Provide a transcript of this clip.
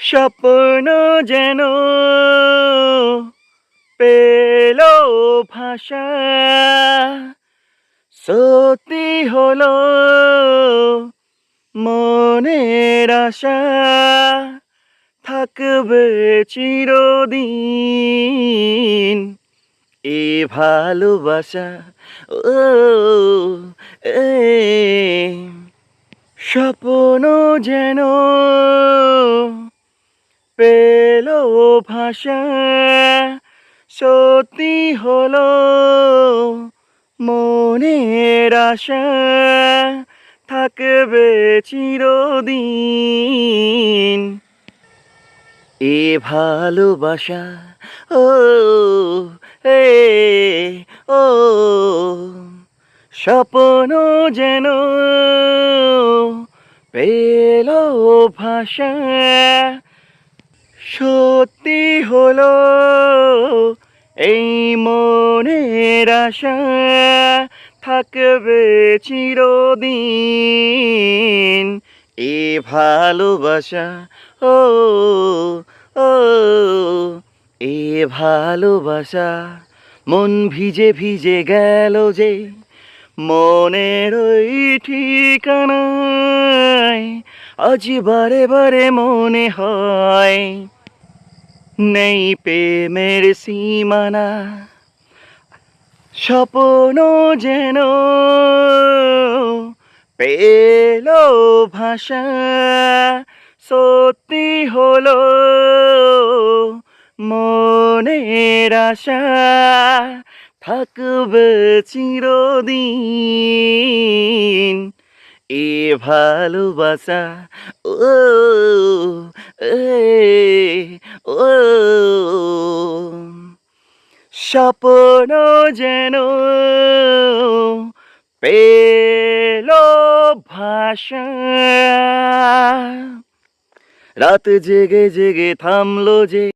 স্বপ্ন যেন পেল ভাষা, সত্যি হলো মনের আশা, থাকবে চিরদিন এ ভালোবাসা। ও এ স্বপ্ন যেন পেল ভাষা, সত্যি হলো মনের আশা, থাকবে চিরদিন এ ভালোবাসা। ও এ ও স্বপ্ন যেন পেল ভাষা, সত্যি হলো এই মনের আশা, থাকবে চিরদিন এ ভালোবাসা। ও ও এ ভালোবাসা। মন ভিজে ভিজে গেল যে মনের ওই ঠিকানায়, আজ বারে বারে মনে হয় নেই প্রেমের সীমানা। স্বপ্ন যেন পেল ভাষা, সত্যি হলো মনের আশা, থাকবে চিরদিন এ ভালোবাসা। ও এ ও স্বপ্ন যেন পেল ভাষা। রাত জেগে জেগে থামলো যে